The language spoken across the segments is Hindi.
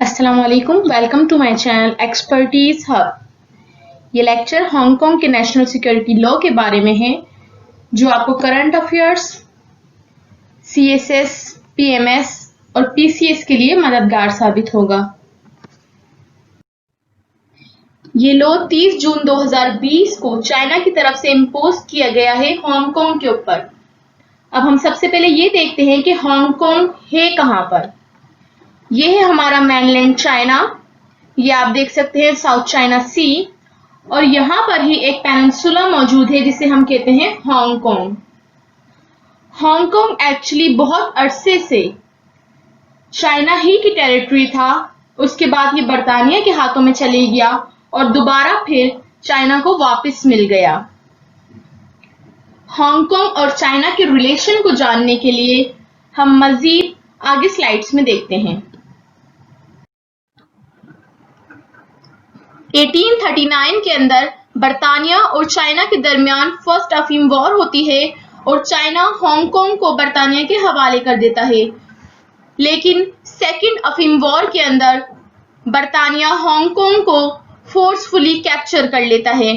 अस्सलामुअलैकुम, welcome to my channel expertise hub. ये लेक्चर हांगकांग के नेशनल सिक्योरिटी लॉ के बारे में है, जो आपको करंट अफेयर्स, सीएसएस, पीएमएस और पीसीएस के लिए मददगार साबित होगा। ये लॉ 30 जून 2020 को चाइना की तरफ से इम्पोज किया गया है हांगकांग के ऊपर। अब हम सबसे पहले ये देखते हैं कि हांगकांग है कहाँ पर। ये है हमारा मेनलैंड चाइना, ये आप देख सकते हैं साउथ चाइना सी, और यहाँ पर ही एक पेनिनसुला मौजूद है जिसे हम कहते हैं हांगकांग। हांगकांग एक्चुअली बहुत अरसे से चाइना ही की टेरिटरी था, उसके बाद ये बर्तानिया के हाथों में चले गया और दोबारा फिर चाइना को वापस मिल गया। हांगकांग और चाइना के रिलेशन को जानने के लिए हम मजीद आगे स्लाइड्स में देखते हैं। 1839 के अंदर बर्तानिया और चाइना के दरमियान फर्स्ट अफीम वॉर होती है और चाइना हांगकांग को बर्तानिया के हवाले कर देता है। लेकिन सेकंड अफीम वॉर के अंदर बर्तानिया हांगकांग को फोर्सफुली कैप्चर कर लेता है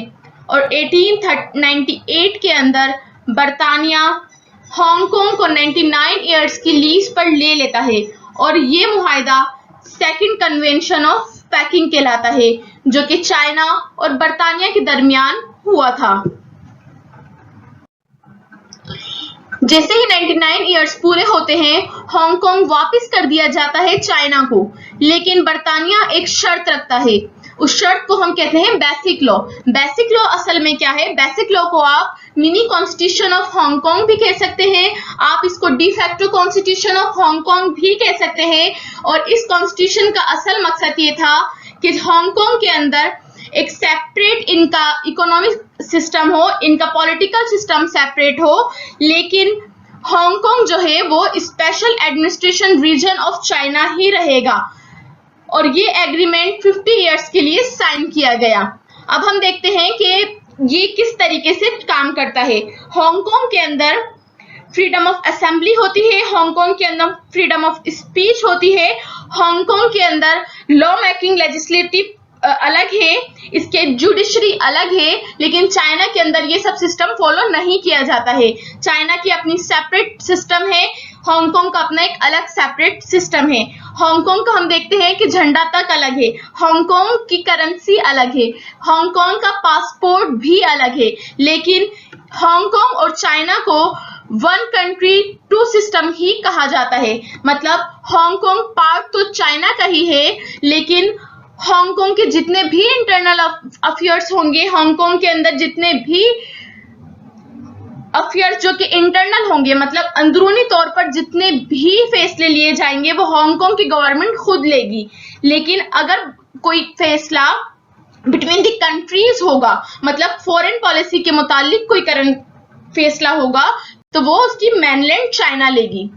और 1898 के अंदर बर्तानिया हांगकांग को 99 इयर्स की लीज पर ले लेता है और ये मुआहदा सेकंड कन्वेंशन ऑफ पैकिंग कहलाता है, जो कि चाइना और बर्तानिया के दरमियान हुआ था। जैसे ही 99 इयर्स पूरे होते हैं, हांगकांग वापस कर दिया जाता है चाइना को, लेकिन बर्तानिया एक शर्त रखता है। उस शर्त को हम कहते हैं बेसिक लॉ। बेसिक लॉ असल में क्या है? बेसिक लॉ को आप मिनी कॉन्स्टिट्यूशन ऑफ हांगकांग भी कह सकते हैं, आप इसको de facto constitution of Hong Kong भी कह सकते हैं। और इस कॉन्स्टिट्यूशन का असल मकसद ये था कि हांगकांग के अंदर एक सेपरेट इनका इकोनॉमिक सिस्टम हो, इनका पॉलिटिकल सिस्टम सेपरेट हो, लेकिन हांगकांग जो है वो special administration region of China ही रहेगा। और ये एग्रीमेंट 50 इयर्स के लिए साइन किया गया। अब हम देखते हैं कि ये किस तरीके से काम करता है। हांगकांग के अंदर फ्रीडम ऑफ असेंबली होती है, हांगकांग के अंदर फ्रीडम ऑफ स्पीच होती है, हांगकांग के अंदर लॉ मेकिंग लेजिस्लेटिव अलग है, इसके जुडिशरी अलग है, लेकिन चाइना के अंदर ये सब सिस्टम फॉलो नहीं किया जाता है। चाइना की अपनी सेपरेट सिस्टम है, हांगकांग का अपना एक अलग सेपरेट सिस्टम है। हांगकांग का हम देखते हैं कि झंडा तक अलग है, हांगकांग की करेंसी अलग है, हांगकांग का पासपोर्ट भी अलग है, लेकिन हांगकांग और चाइना को वन कंट्री टू सिस्टम ही कहा जाता है। मतलब हांगकांग पार्ट तो चाइना का ही है, लेकिन हांगकांग के जितने भी इंटरनल अफेयर्स होंगे, हांगकांग के अंदर जितने भी अफेयर्स जो कि इंटरनल होंगे, मतलब अंदरूनी तौर पर जितने भी फैसले लिए जाएंगे वो हांगकांग की गवर्नमेंट खुद लेगी। लेकिन अगर कोई फैसला बिटवीन द कंट्रीज होगा, मतलब फॉरेन पॉलिसी के मुतालिक कोई करंट फैसला होगा, तो वो उसकी मेनलैंड चाइना लेगी।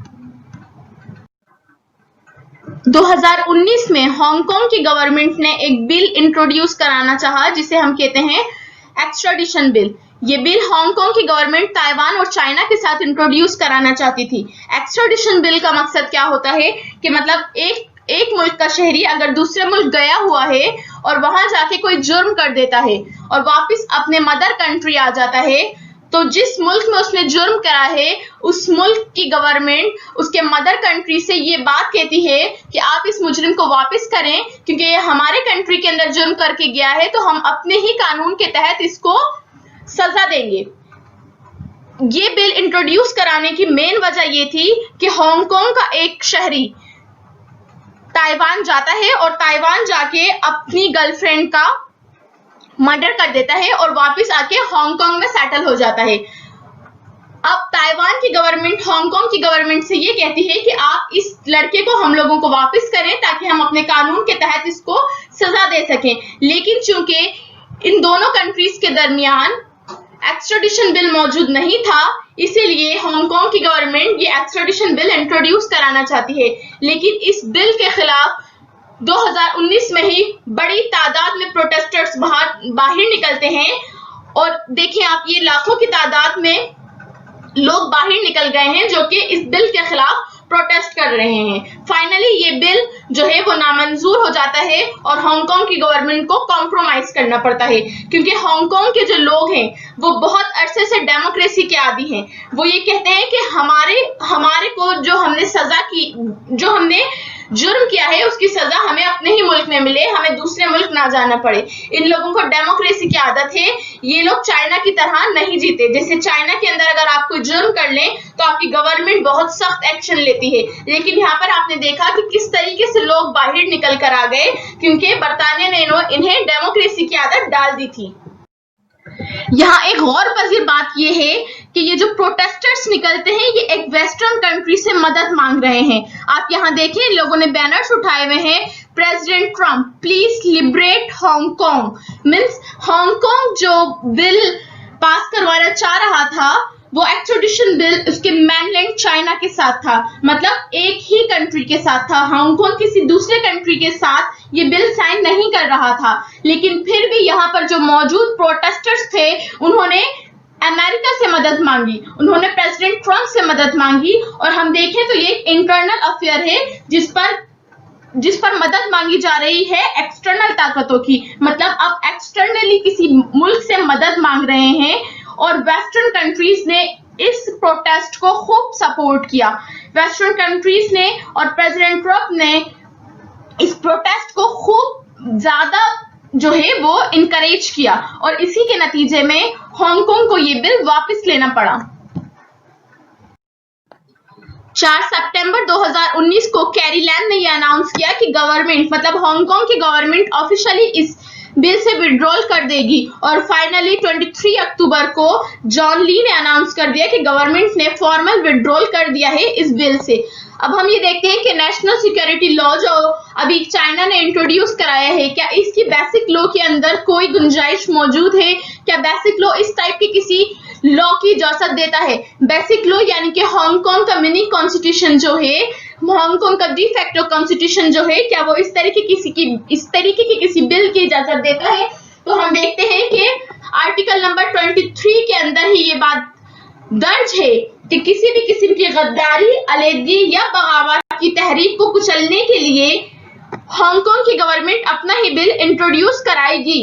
2019 में हांगकांग की गवर्नमेंट ने एक बिल इंट्रोड्यूस कराना चाहा, जिसे हम कहते हैं एक्स्ट्राडिशन बिल। ये बिल हांगकांग की गवर्नमेंट ताइवान और चाइना के साथ इंट्रोड्यूस कराना चाहती थी। एक्स्ट्राडिशन बिल का मकसद क्या होता है कि मतलब एक मुल्क का शहरी अगर दूसरे मुल्क गया हुआ है और वहां जाके कोई जुर्म कर देता है और वापस अपने मदर कंट्री आ जाता है, तो जिस मुल्क में उसने जुर्म करा है उस मुल्क की गवर्नमेंट उसके मदर कंट्री से ये बात कहती है कि आप इस मुजरिम को वापस करें, क्योंकि ये हमारे कंट्री के अंदर जुर्म करके गया है, तो हम अपने ही कानून के तहत इसको सजा देंगे। ये बिल इंट्रोड्यूस कराने की मेन वजह ये थी कि हांगकांग का एक शहरी ताइवान जाता है और ताइवान जाके अपनी गर्लफ्रेंड का मर्डर कर देता है और वापस आके हांगकांग में सेटल हो जाता है। अब ताइवान की गवर्नमेंट हांगकांग की गवर्नमेंट से ये कहती है कि आप इस लड़के को हम लोगों को वापस करें ताकि हम अपने कानून के तहत इसको सजा दे सकें। लेकिन चूंकि इन दोनों कंट्रीज के दरमियान एक्स्ट्राडिशन बिल मौजूद नहीं था, इसीलिए हांगकांग की गवर्नमेंट ये एक्स्ट्राडिशन बिल इंट्रोड्यूस कराना चाहती है। लेकिन इस बिल के खिलाफ 2019 में ही बड़ी तादाद में प्रोटेस्टर्स बाहर निकलते हैं और देखिए आप, ये लाखों की तादाद में लोग बाहर निकल गए हैं जो कि इस बिल के खिलाफ प्रोटेस्ट कर रहे हैं। फाइनली ये बिल जो है वो नामंजूर हो जाता है और हांगकांग की गवर्नमेंट को कॉम्प्रोमाइज करना पड़ता है, क्योंकि हांगकांग के जो लोग हैं वो बहुत अरसे से डेमोक्रेसी के आदी हैं। वो ये कहते हैं कि हमारे को जो हमने सजा की, जो हमने जुर्म किया है उसकी सजा हमें अपने ही मुल्क में मिले, हमें दूसरे मुल्क ना जाना पड़े। इन लोगों को डेमोक्रेसी की आदत है। ये लोग चाइना की तरह नहीं जीते। जैसे चाइना के अंदर अगर आप कोई जुर्म कर लें तो आपकी गवर्नमेंट बहुत सख्त एक्शन लेती है, लेकिन यहाँ पर आपने देखा कि किस तरीके से लोग बाहर निकल कर आ गए, क्योंकि बरतानिया ने इन्हें डेमोक्रेसी की आदत डाल दी थी। यहाँ एक गौर पजीर बात यह है कि ये जो प्रोटेस्टर्स निकलते हैं ये एक वेस्टर्न कंट्री से मदद मांग रहे हैं। आप यहाँ देखें, लोगों ने बैनर्स उठाए हुए हैं, president Trump please liberate Hong Kong. Means Hong Kong जो बिल पास करवाना चाह रहा था वो एक्सट्रेडिशन बिल उसके मेनलैंड चाइना के साथ था, मतलब एक ही कंट्री के साथ था। हांगकांग किसी दूसरे कंट्री के साथ ये बिल साइन नहीं कर रहा था, लेकिन फिर भी यहाँ पर जो मौजूद प्रोटेस्टर्स थे उन्होंने अमेरिका से मदद मांगी, उन्होंने प्रेसिडेंट ट्रम्प से मदद मांगी। और हम देखें तो ये इंटरनल अफेयर है जिस पर मदद मांगी जा रही है एक्सटर्नल ताकतों की। मतलब अब एक्सटर्नली किसी मुल्क से मदद मांग रहे हैं और वेस्टर्न कंट्रीज ने इस प्रोटेस्ट को खूब सपोर्ट किया। वेस्टर्न कंट्रीज ने और प्रेसिडेंट ट्रम्प ने इस प्रोटेस्ट को खूब ज्यादा जो है वो इनकरेज किया और इसी के नतीजे में हांगकांग को ये बिल वापस लेना पड़ा। 4 सितंबर 2019 को कैरी लैम ने यह अनाउंस किया कि गवर्नमेंट, मतलब हांगकांग की गवर्नमेंट ऑफिशियली इस बिल से विड्रॉल कर देगी। और फाइनली 23 अक्टूबर को जॉन ली ने अनाउंस कर दिया कि गवर्नमेंट ने फॉर्मल विड्रॉल कर दिया है इस बिल से। अब हम ये देखते हैं कि नेशनल सिक्योरिटी लॉ जो अभी चाइना ने इंट्रोड्यूस कराया है, क्या इसकी बेसिक लॉ के अंदर कोई गुंजाइश मौजूद है? क्या बेसिक लॉ इस टाइप के किसी लॉ की इजाजत देता है? बेसिक लॉ यानी कि हांगकांग का मिनी कॉन्स्टिट्यूशन जो है, हांगकांग का डी फैक्टो कॉन्स्टिट्यूशन जो है, क्या वो इस तरीके की किसी बिल की इजाजत देता है? तो हम देखते हैं कि आर्टिकल नंबर 23 के अंदर ही ये बात दर्ज है कि किसी भी किस्म की गद्दारी, अलहदगी या बगावत की तहरीक को कुचलने के लिए हांगकांग की गवर्नमेंट अपना ही बिल इंट्रोड्यूस कराएगी।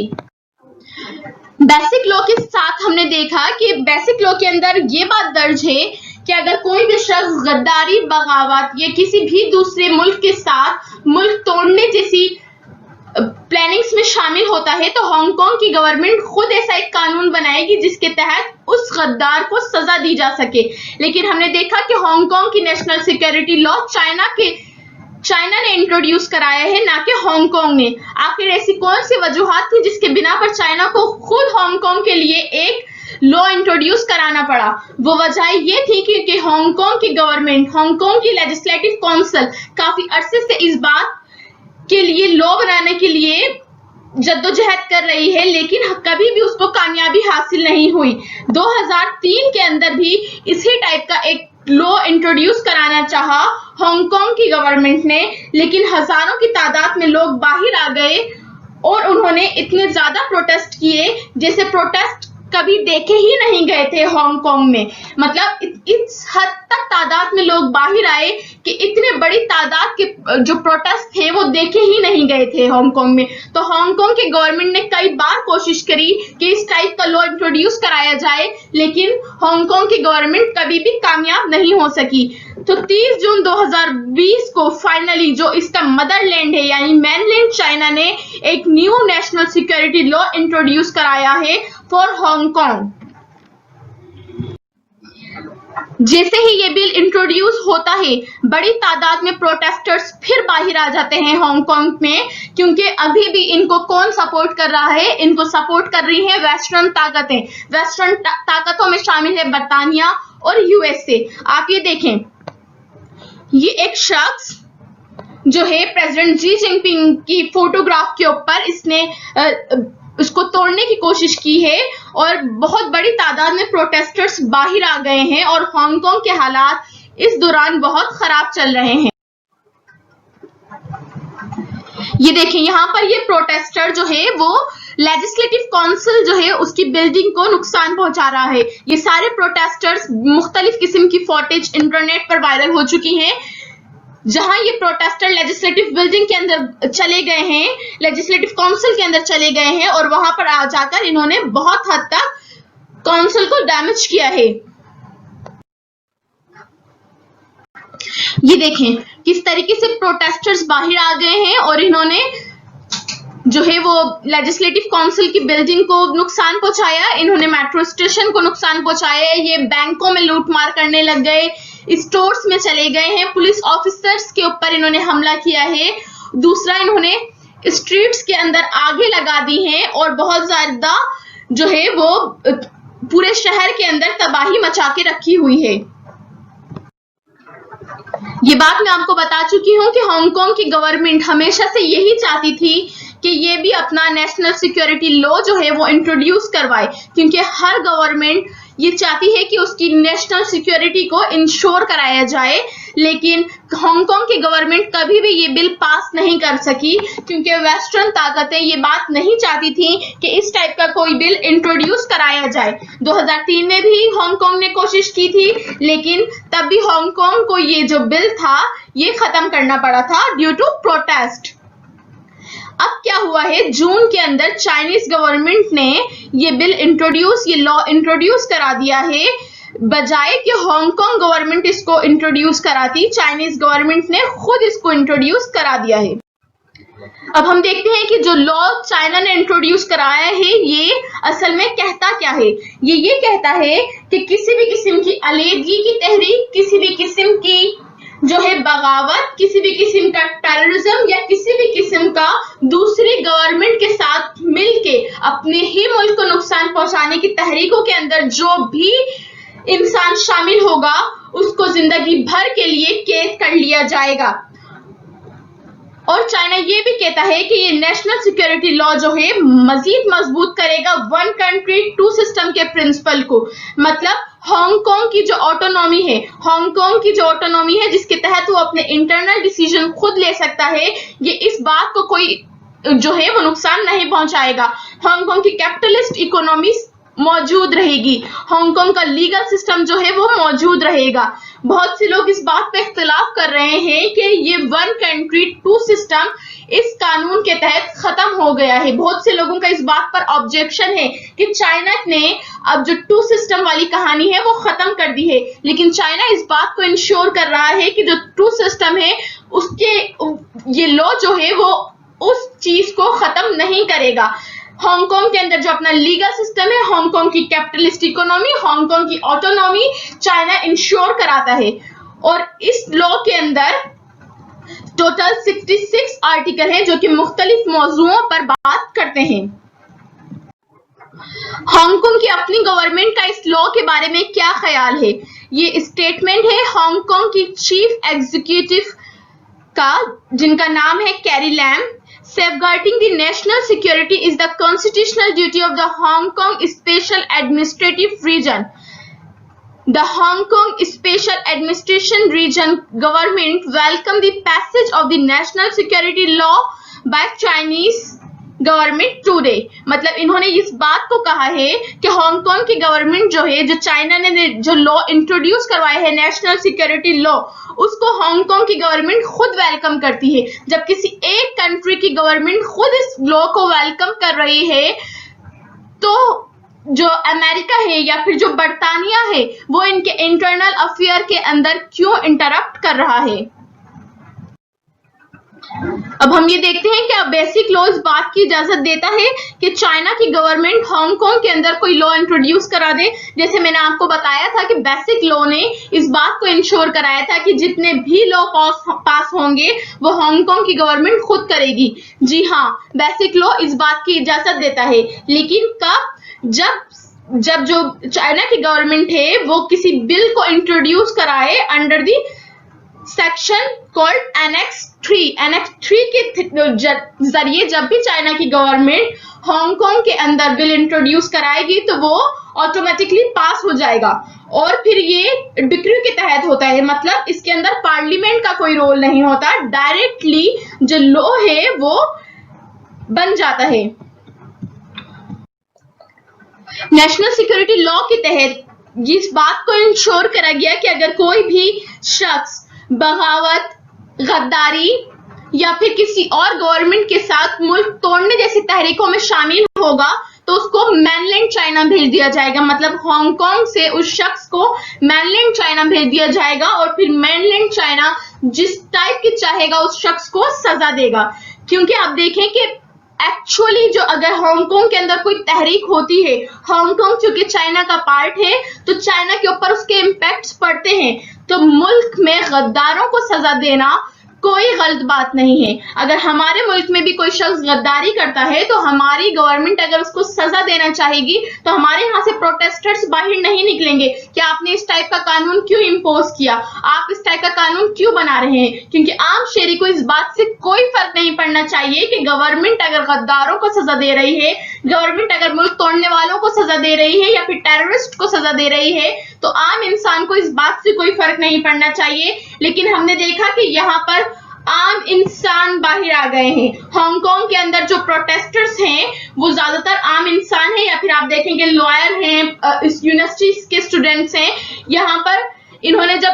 बेसिक लॉ के साथ हमने देखा कि बेसिक लॉ के अंदर ये बात दर्ज है कि अगर कोई भी शख्स गद्दारी, बगावत या किसी भी दूसरे मुल्क के साथ मुल्क तोड़ने जैसी प्लानिंग्स में शामिल होता है तो हांगकांग की गवर्नमेंट खुद ऐसा एक कानून बनाएगी जिसके तहत उस गद्दार को सजा दी जा सके। लेकिन हमने देखा कि हांगकांग की नेशनल सिक्योरिटी लॉ चाइना ने इंट्रोड्यूस कराया है, ना कि हांगकांग ने। आखिर ऐसी कौन सी वजूहात थी जिसके बिना पर चाइना को खुद हांगकांग के लिए एक लॉ इंट्रोड्यूस कराना पड़ा? वो वजह ये थी क्योंकि हांगकांग की गवर्नमेंट, हांगकांग की लेजिस्लेटिव काउंसिल काफी अरसे से इस बात के लिए लॉ बनाने के लिए जद्दोजहद कर रही है, लेकिन कभी भी उसको कामयाबी हासिल नहीं हुई। 2003 के अंदर भी इसी टाइप का एक लॉ इंट्रोड्यूस कराना चाहा हांगकांग की गवर्नमेंट ने, लेकिन हजारों की तादाद में लोग बाहर आ गए और उन्होंने इतने ज्यादा प्रोटेस्ट किए जैसे प्रोटेस्ट कभी देखे ही नहीं गए थे हांगकांग में। मतलब इस हद तक तादाद में लोग बाहर आए कि इतने बड़ी तादाद के जो प्रोटेस्ट थे वो देखे ही नहीं गए थे हांगकांग में। तो हांगकांग की गवर्नमेंट ने कई बार कोशिश करी कि इस टाइप का लॉ इंट्रोड्यूस कराया जाए, लेकिन हांगकांग की गवर्नमेंट कभी भी कामयाब नहीं हो सकी। तो 30 जून 2020 को फाइनली जो इसका मदरलैंड है यानी मेनलैंड चाइना ने एक new national security law introduce कराया है फॉर हांगकांग। जैसे ही ये बिल इंट्रोड्यूस होता है बड़ी तादाद में प्रोटेस्टर्स फिर बाहर आ जाते हैं हांगकांग में, क्योंकि अभी भी इनको कौन सपोर्ट कर रहा है? इनको सपोर्ट कर रही है वेस्टर्न ताकतें। वेस्टर्न ताकतों में शामिल है बरतानिया और यूएसए। आप ये देखें, ये एक शख्स जो है प्रेसिडेंट जी जिनपिंग की फोटोग्राफ के ऊपर इसने उसको तोड़ने की कोशिश की है और बहुत बड़ी तादाद में प्रोटेस्टर्स बाहर आ गए हैं और हांगकांग के हालात इस दौरान बहुत खराब चल रहे हैं। ये देखें यहाँ पर ये प्रोटेस्टर जो है वो लेजिस्लेटिव काउंसिल जो है उसकी बिल्डिंग को नुकसान पहुंचा रहा है। ये सारे प्रोटेस्टर्स मुख्तलिफ किस्म की फुटेज इंटरनेट पर वायरल हो चुकी हैं, जहां ये प्रोटेस्टर लेजिस्लेटिव बिल्डिंग के अंदर चले गए हैं, लेजिस्लेटिव काउंसिल के अंदर चले गए हैं और वहां पर आ जाकर इन्होंने बहुत हद तक काउंसिल को डैमेज किया है। ये देखें किस तरीके से प्रोटेस्टर्स बाहर आ गए हैं और इन्होंने जो है वो लेजिस्लेटिव काउंसिल की बिल्डिंग को नुकसान पहुंचाया, इन्होंने मेट्रो स्टेशन को नुकसान पहुंचाया, ये बैंकों में लूटमार करने लग गए, स्टोर्स में चले गए हैं, पुलिस ऑफिसर्स के ऊपर इन्होंने हमला किया है। दूसरा, इन्होंने स्ट्रीट्स के अंदर आगे लगा दी हैं और बहुत ज्यादा जो है वो पूरे शहर के अंदर तबाही मचा के रखी हुई है। ये बात मैं आपको बता चुकी हूं कि हांगकांग की गवर्नमेंट हमेशा से यही चाहती थी कि ये भी अपना नेशनल सिक्योरिटी लॉ जो है वो इंट्रोड्यूस करवाए, क्योंकि हर गवर्नमेंट ये चाहती है कि उसकी नेशनल सिक्योरिटी को इंश्योर कराया जाए, लेकिन हांगकांग की गवर्नमेंट कभी भी ये बिल पास नहीं कर सकी, क्योंकि वेस्टर्न ताकतें ये बात नहीं चाहती थी कि इस टाइप का कोई बिल इंट्रोड्यूस कराया जाए। 2003 में भी हांगकांग ने कोशिश की थी, लेकिन तब भी हांगकांग को ये जो बिल था ये खत्म करना पड़ा था ड्यू टू प्रोटेस्ट। अब क्या हुआ है, जून के अंदर चाइनीज गवर्नमेंट ने ये बिल ये लॉ इंट्रोड्यूस करा दिया है। बजाय कि हांगकांग गवर्नमेंट इसको इंट्रोड्यूस कराती, चाइनीज गवर्नमेंट ने खुद इसको इंट्रोड्यूस करा दिया है। अब हम देखते हैं कि जो लॉ चाइना ने इंट्रोड्यूस कराया है ये असल में कहता क्या है। ये कहता है कि किसी भी किस्म की अलीहदगी की तहरीक, किसी भी किस्म की जो है बगावत, किसी भी किस्म का टेररिज्म या किसी भी किस्म का दूसरी गवर्नमेंट के साथ मिलके अपने ही मुल्क को नुकसान पहुंचाने की तहरीकों के अंदर जो भी इंसान शामिल होगा उसको जिंदगी भर के लिए कैद कर लिया जाएगा। और चाइना ये भी कहता है कि ये नेशनल सिक्योरिटी लॉ जो है मजीद मजबूत करेगा वन कंट्री टू सिस्टम के प्रिंसिपल को। मतलब हांगकांग की जो ऑटोनॉमी है जिसके तहत वो अपने इंटरनल डिसीजन खुद ले सकता है, ये इस बात को कोई जो है वो नुकसान नहीं पहुंचाएगा। हांगकांग की कैपिटलिस्ट इकोनॉमी मौजूद रहेगी, हांगकांग का लीगल सिस्टम जो है वो मौजूद रहेगा। बहुत से लोग इस बात पे इख्तिलाफ कर रहे हैं कि ये वन कंट्री टू सिस्टम इस कानून के तहत खत्म हो गया है। बहुत से लोगों का इस बात पर ऑब्जेक्शन है कि चाइना ने अब जो टू सिस्टम वाली कहानी है वो खत्म कर दी है, लेकिन चाइना इस बात को इंश्योर कर रहा है कि जो टू सिस्टम है उसके ये लॉ जो है वो उस चीज को खत्म नहीं करेगा। हांगकांग के अंदर जो अपना लीगल सिस्टम है, हांगकांग की कैपिटलिस्ट इकोनॉमी, हांगकांग की ऑटोनॉमी चाइना इंश्योर कराता है। और इस लॉ के अंदर टोटल 66 आर्टिकल हैं जो कि मुख्तलिफ मौजूओं पर बात करते हैं। हांगकांग की अपनी गवर्नमेंट का इस लॉ के बारे में क्या ख्याल है, ये स्टेटमेंट है हांगकांग की चीफ एग्जीक्यूटिव का, जिनका नाम है Carrie Lam. Safeguarding the national security is the constitutional duty of the Hong Kong Special Administrative Region. The Hong Kong Special Administration Region government welcomed the passage of the national security law by Chinese government today. मतलब इन्होंने इस बात को कहा है कि हांगकांग की गवर्नमेंट जो है, जो चाइना ने जो लॉ इंट्रोड्यूस करवाया है नेशनल सिक्योरिटी लॉ, उसको हांगकांग की गवर्नमेंट खुद वेलकम करती है। जब किसी एक कंट्री की गवर्नमेंट खुद इस लॉ को वेलकम कर रही है, तो जो अमेरिका है या फिर जो बरतानिया है वो इनके इंटरनल अफेयर के अंदर क्यों इंटरप्ट कर रहा है। अब हम ये देखते हैं कि बेसिक लॉ इस बात की इजाजत देता है कि चाइना की गवर्नमेंट हांगकांग के अंदर कोई लॉ इंट्रोड्यूस करा दे। जैसे मैंने आपको बताया था कि बेसिक लॉ ने इस बात को इंश्योर कराया था कि जितने भी लॉ पास होंगे वो हांगकांग की गवर्नमेंट खुद करेगी। जी हाँ, बेसिक लॉ इस बात की इजाजत देता है, लेकिन कब? जब जो चाइना की गवर्नमेंट है वो किसी बिल को इंट्रोड्यूस कराए under the section called annex 3। Annex 3 के जरिए जब भी चाइना की गवर्नमेंट हांगकांग के अंदर बिल इंट्रोड्यूस कराएगी तो वो ऑटोमेटिकली पास हो जाएगा और फिर ये डिक्री के तहत होता है, मतलब इसके अंदर पार्लियामेंट का कोई रोल नहीं होता, डायरेक्टली जो लॉ है वो बन जाता है। नेशनल सिक्योरिटी लॉ के तहत इस बात को इंश्योर करा गया कि अगर कोई भी शख्स बगावत, गद्दारी या फिर किसी और गवर्नमेंट के साथ मुल्क तोड़ने जैसी तहरीकों में शामिल होगा तो उसको मैनलैंड चाइना भेज दिया जाएगा, मतलब हांगकांग से उस शख्स को मैनलैंड चाइना भेज दिया जाएगा और फिर मैनलैंड चाइना जिस टाइप की चाहेगा उस शख्स को सजा देगा। क्योंकि आप देखें कि एक्चुअली जो अगर हांगकांग के अंदर कोई तहरीक होती है, हांगकांग चूंकि चाइना का पार्ट है तो चाइना के ऊपर उसके इम्पैक्ट्स पड़ते हैं, तो मुल्क में गद्दारों को सजा देना कोई गलत बात नहीं है। अगर हमारे मुल्क में भी कोई शख्स गद्दारी करता है तो हमारी गवर्नमेंट अगर उसको सजा देना चाहेगी तो हमारे यहाँ से प्रोटेस्टर्स बाहर नहीं निकलेंगे कि आपने इस टाइप का कानून क्यों इम्पोज किया, आप इस टाइप का कानून क्यों बना रहे हैं। क्योंकि आम शहरी को इस बात से कोई फर्क नहीं पड़ना चाहिए कि गवर्नमेंट अगर गद्दारों को सजा दे रही है, गवर्नमेंट अगर मुल्क तोड़ने वालों को सजा दे रही है या फिर टेररिस्ट को सजा दे रही है, तो आम इंसान को इस बात से कोई फर्क नहीं पड़ना चाहिए। लेकिन हमने देखा कि यहाँ पर आम इंसान बाहर आ गए हैं। हांगकांग के अंदर जो प्रोटेस्टर्स हैं वो ज्यादातर आम इंसान हैं या फिर आप देखेंगे लॉयर हैं, इस यूनिवर्सिटी के स्टूडेंट्स हैं। यहाँ पर इन्होंने जब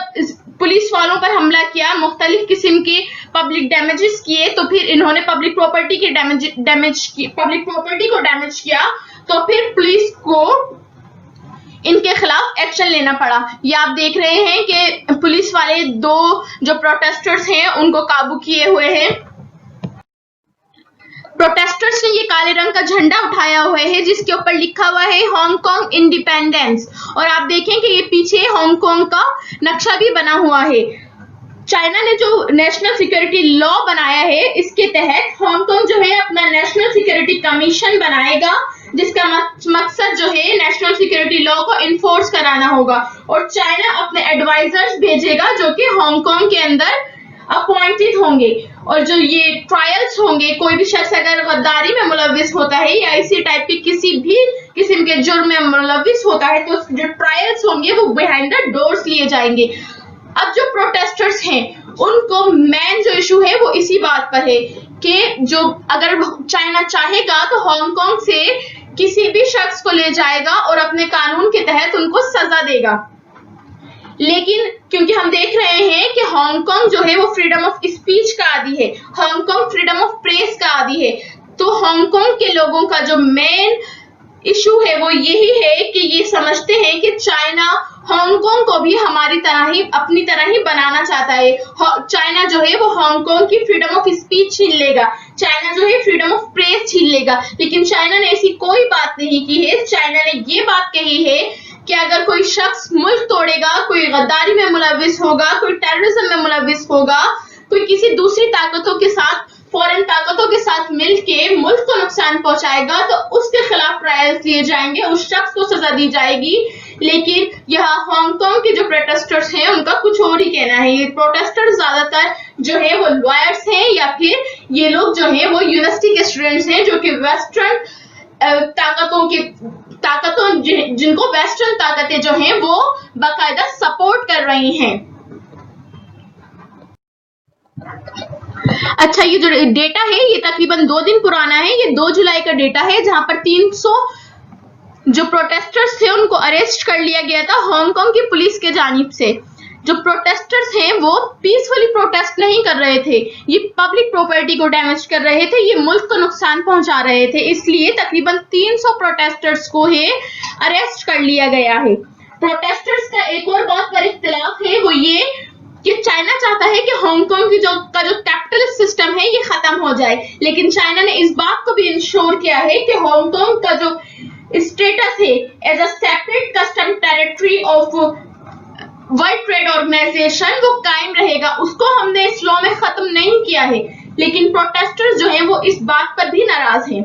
पुलिस वालों पर हमला किया, मुख्तलिफ किस्म के पब्लिक डैमेजेस किए, तो फिर इन्होंने पब्लिक प्रॉपर्टी को डैमेज किया, तो फिर पुलिस को इनके खिलाफ एक्शन लेना पड़ा। ये आप देख रहे हैं कि पुलिस वाले दो जो प्रोटेस्टर्स हैं उनको काबू किए हुए हैं। प्रोटेस्टर्स ने ये काले रंग का झंडा उठाया हुआ है जिसके ऊपर लिखा हुआ है हांगकांग इंडिपेंडेंस, और आप देखें कि ये पीछे हांगकांग का नक्शा भी बना हुआ है। चाइना ने जो नेशनल सिक्योरिटी लॉ बनाया है इसके तहत हांगकांग जो है अपना नेशनल सिक्योरिटी कमीशन बनाएगा, जिसका मकसद जो है नेशनल सिक्योरिटी लॉ को इन्फोर्स कराना होगा, और चाइना अपने एडवाइजर्स भेजेगा जो कि हांगकांग के अंदर अपॉइंटेड होंगे। और जो ये ट्रायल्स होंगे, कोई भी शख्स अगर गद्दारी में मुलविस होता है या इसी टाइप के किसी भी किस्म के जुर्म में मुलविस होता है तो जो ट्रायल्स होंगे वो बिहाइंड द डोर्स लिए जाएंगे। अब जो प्रोटेस्टर्स हैं उनको मेन जो इशू है वो इसी बात पर है कि जो अगर चाइना चाहेगा तो हांगकांग से किसी भी शख्स को ले जाएगा और अपने कानून के तहत उनको सजा देगा। लेकिन क्योंकि हम देख रहे हैं कि हांगकांग जो है वो फ्रीडम ऑफ स्पीच का आदी है, हांगकांग फ्रीडम ऑफ प्रेस का आदी है, तो हांगकांग के लोगों का जो मेन इशू है वो यही है कि ये समझते हैं कि चाइना हांगकांग को भी हमारी तरह ही अपनी तरह ही बनाना चाहता है। चाइना जो है वो हांगकांग की फ्रीडम ऑफ स्पीच छीन लेगा, चाइना जो है फ्रीडम ऑफ प्रेस छीन लेगा। लेकिन चाइना ने ऐसी कोई बात नहीं की है। चाइना ने ये बात कही है कि अगर कोई शख्स मुल्क तोड़ेगा, कोई गद्दारी में मुलविस होगा, कोई टेररिज्म में मुलविस होगा, कोई किसी दूसरी ताकतों के साथ, फॉरेन ताकतों के साथ मिलके मुल्क को नुकसान पहुंचाएगा तो उसके खिलाफ ट्रायल्स लिए जाएंगे, उस शख्स को सजा दी जाएगी। लेकिन यहाँ हांगकांग के जो प्रोटेस्टर्स हैं उनका कुछ और ही कहना है। ये प्रोटेस्टर्स ज्यादातर जो है वो लॉयर्स हैं या फिर ये लोग जो है वो यूनिवर्सिटी के स्टूडेंट्स हैं जो कि वेस्टर्न ताकतों जिनको वेस्टर्न ताकतें जो हैं वो बाकायदा सपोर्ट कर रही हैं। अच्छा, ये जो डेटा है ये तकरीबन 2 दिन पुराना है। ये 2 जुलाई का डेटा है जहां पर 300 जो प्रोटेस्टर्स थे उनको अरेस्ट कर लिया गया था हांगकांग की पुलिस के जानिब से। जो प्रोटेस्टर्स हैं वो पीसफुली प्रोटेस्ट नहीं कर रहे थे, ये पब्लिक प्रॉपर्टी को डैमेज कर रहे थे, ये मुल्क को नुकसान पहुंचा रहे थे, इसलिए तकरीबन 300 प्रोटेस्टर्स को है अरेस्ट कर लिया गया है। प्रोटेस्टर्स का एक और बहुत बड़ा इख्तिलाफ है वो ये कि चाइना चाहता है कि हांगकांग की जो कैपिटलिस्ट सिस्टम है ये खत्म हो जाए, लेकिन चाइना ने इस बात को भी इंश्योर किया है कि हांगकांग का जो स्टेटस है as a separate custom territory of World Trade Organization वो कायम रहेगा। उसको हमने इस लॉ में खत्म नहीं किया है, लेकिन प्रोटेस्टर्स जो हैं वो इस बात पर भी नाराज हैं।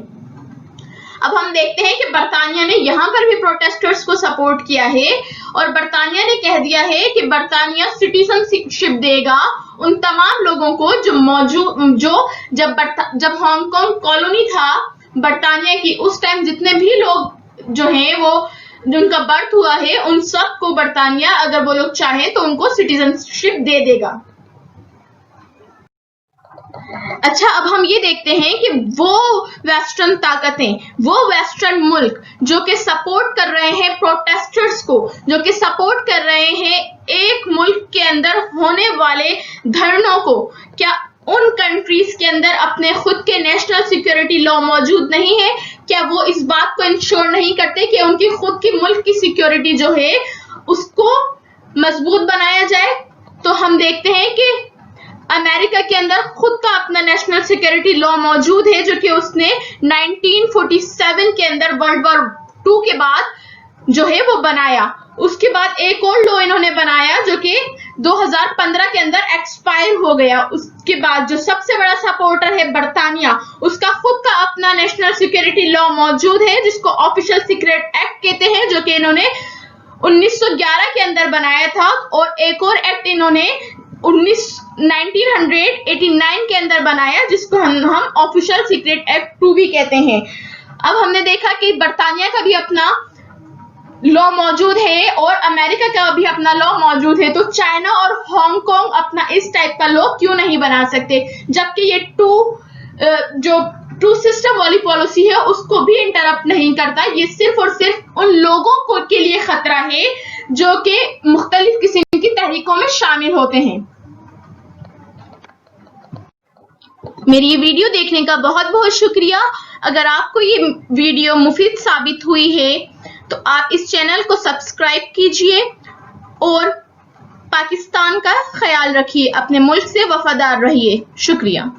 अब हम देखते हैं कि बर्तानिया ने यहाँ पर भी प्रोटेस्टर्स को सपोर्ट किया है और बर्तानिया ने कह दिया है कि बर्तानिया सिटीजनशिप देगा उन तमाम लोगों को जो जब हांगकांग कॉलोनी था बर्तानिया की, उस टाइम जितने भी लोग जो हैं वो जिनका बर्थ हुआ है उन सबको बर्तानिया अगर वो लोग चाहें तो उनको सिटीजनशिप दे देगा। अच्छा, अब हम ये देखते हैं कि वो वेस्टर्न ताकतें, वो वेस्टर्न मुल्क जो कि सपोर्ट कर रहे हैं प्रोटेस्टर्स को, जो कि सपोर्ट कर रहे हैं एक मुल्क के अंदर होने वाले धरनों को, क्या उन कंट्रीज के अंदर अपने खुद के नेशनल सिक्योरिटी लॉ मौजूद नहीं है? क्या वो इस बात को इंश्योर नहीं करते कि उनकी खुद की मुल्क की सिक्योरिटी जो है उसको मजबूत बनाया जाए? तो हम देखते हैं कि अमेरिका के अंदर खुद का अपना नेशनल सिक्योरिटी लॉ मौजूद है जो कि उसने 1947 के अंदर वर्ल्ड वॉर 2 के बाद जो है वो बनाया। उसके बाद एक और लॉ इन्होंने बनाया जो कि 2015 के अंदर एक्सपायर हो गया। उसके बाद जो सबसे बड़ा सपोर्टर है बर्तानिया, उसका खुद का अपना नेशनल सिक्योरिटी लॉ मौजूद है जिसको ऑफिशियल सीक्रेट एक्ट कहते हैं, जो कि इन्होंने 1911 के अंदर बनाया था। और एक और एक्ट इन्होंने 1989 के अंदर बनाया जिसको हम ऑफिशियल सीक्रेट एक्ट 2 भी कहते हैं। अब हमने देखा कि बर्तानिया का भी अपना लॉ मौजूद है और अमेरिका का भी अपना लॉ मौजूद है, तो चाइना और हांगकांग अपना इस टाइप का लॉ क्यों नहीं बना सकते? जबकि ये टू सिस्टम वाली पॉलिसी है उसको भी इंटरप्ट नहीं करता। ये सिर्फ और सिर्फ उन लोगों को के लिए खतरा है जो कि मुख्तलिफ किस्म की तहरीकों में शामिल होते हैं। मेरी ये वीडियो देखने का बहुत बहुत शुक्रिया। अगर आपको ये वीडियो मुफीद साबित हुई है तो आप इस चैनल को सब्सक्राइब कीजिए और पाकिस्तान का ख्याल रखिए, अपने मुल्क से वफादार रहिए। शुक्रिया।